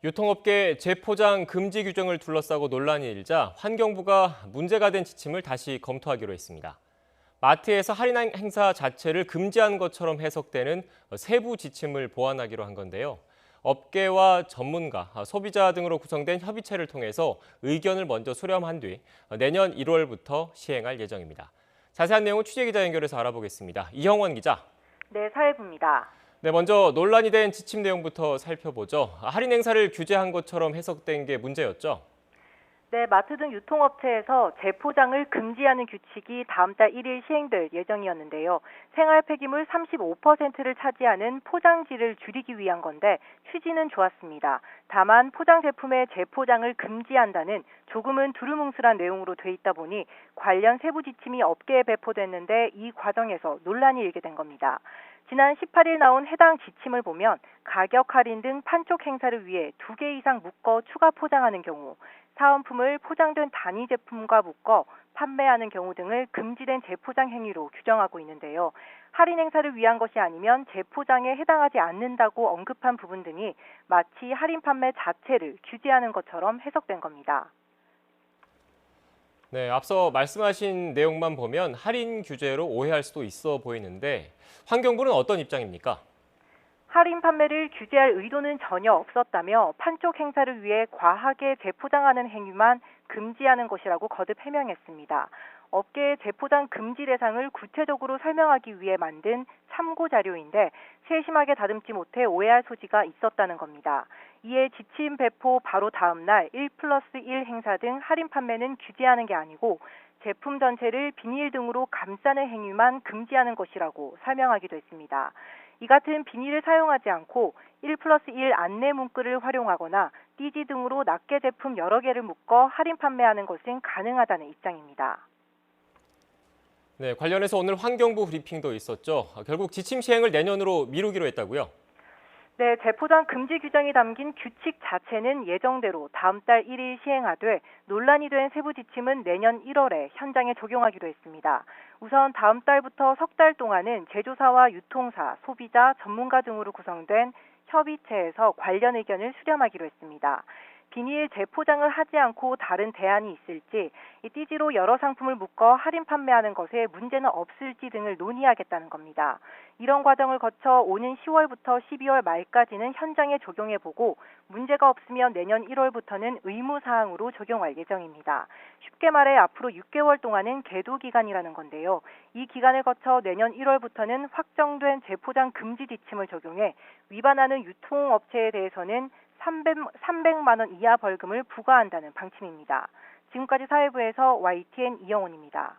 유통업계 재포장 금지 규정을 둘러싸고 논란이 일자 환경부가 문제가 된 지침을 다시 검토하기로 했습니다. 마트에서 할인 행사 자체를 금지한 것처럼 해석되는 세부 지침을 보완하기로 한 건데요. 업계와 전문가, 소비자 등으로 구성된 협의체를 통해서 의견을 먼저 수렴한 뒤 내년 1월부터 시행할 예정입니다. 자세한 내용은 취재기자 연결해서 알아보겠습니다. 이형원 기자. 네, 사회부입니다. 네, 먼저 논란이 된 지침 내용부터 살펴보죠. 할인 행사를 규제한 것처럼 해석된 게 문제였죠? 네, 마트 등 유통업체에서 재포장을 금지하는 규칙이 다음 달 1일 시행될 예정이었는데요. 생활 폐기물 35%를 차지하는 포장지를 줄이기 위한 건데 취지는 좋았습니다. 다만 포장 제품의 재포장을 금지한다는 조금은 두루뭉술한 내용으로 돼 있다 보니 관련 세부 지침이 업계에 배포됐는데 이 과정에서 논란이 일게 된 겁니다. 지난 18일 나온 해당 지침을 보면 가격 할인 등 판촉 행사를 위해 2개 이상 묶어 추가 포장하는 경우, 사은품을 포장된 단위 제품과 묶어 판매하는 경우 등을 금지된 재포장 행위로 규정하고 있는데요. 할인 행사를 위한 것이 아니면 재포장에 해당하지 않는다고 언급한 부분 등이 마치 할인 판매 자체를 규제하는 것처럼 해석된 겁니다. 네, 앞서 말씀하신 내용만 보면 할인 규제로 오해할 수도 있어 보이는데 환경부는 어떤 입장입니까? 할인 판매를 규제할 의도는 전혀 없었다며 판촉 행사를 위해 과하게 재포장하는 행위만 금지하는 것이라고 거듭 해명했습니다. 업계의 재포장 금지 대상을 구체적으로 설명하기 위해 만든 참고 자료인데 세심하게 다듬지 못해 오해할 소지가 있었다는 겁니다. 이에 지침 배포 바로 다음 날 1+1 행사 등 할인 판매는 규제하는 게 아니고 제품 전체를 비닐 등으로 감싸는 행위만 금지하는 것이라고 설명하기도 했습니다. 이 같은 비닐을 사용하지 않고 1+1 안내 문구를 활용하거나 띠지 등으로 낱개 제품 여러 개를 묶어 할인 판매하는 것은 가능하다는 입장입니다. 네, 관련해서 오늘 환경부 브리핑도 있었죠. 결국 지침 시행을 내년으로 미루기로 했다고요? 네, 재포장 금지 규정이 담긴 규칙 자체는 예정대로 다음 달 1일 시행하되 논란이 된 세부 지침은 내년 1월에 현장에 적용하기로 했습니다. 우선 다음 달부터 석 달 동안은 제조사와 유통사, 소비자, 전문가 등으로 구성된 협의체에서 관련 의견을 수렴하기로 했습니다. 비닐 재포장을 하지 않고 다른 대안이 있을지, 이 띠지로 여러 상품을 묶어 할인 판매하는 것에 문제는 없을지 등을 논의하겠다는 겁니다. 이런 과정을 거쳐 오는 10월부터 12월 말까지는 현장에 적용해보고 문제가 없으면 내년 1월부터는 의무사항으로 적용할 예정입니다. 쉽게 말해 앞으로 6개월 동안은 계도 기간이라는 건데요. 이 기간을 거쳐 내년 1월부터는 확정된 재포장 금지 지침을 적용해 위반하는 유통업체에 대해서는 300만 원 이하 벌금을 부과한다는 방침입니다. 지금까지 사회부에서 YTN 이영훈입니다.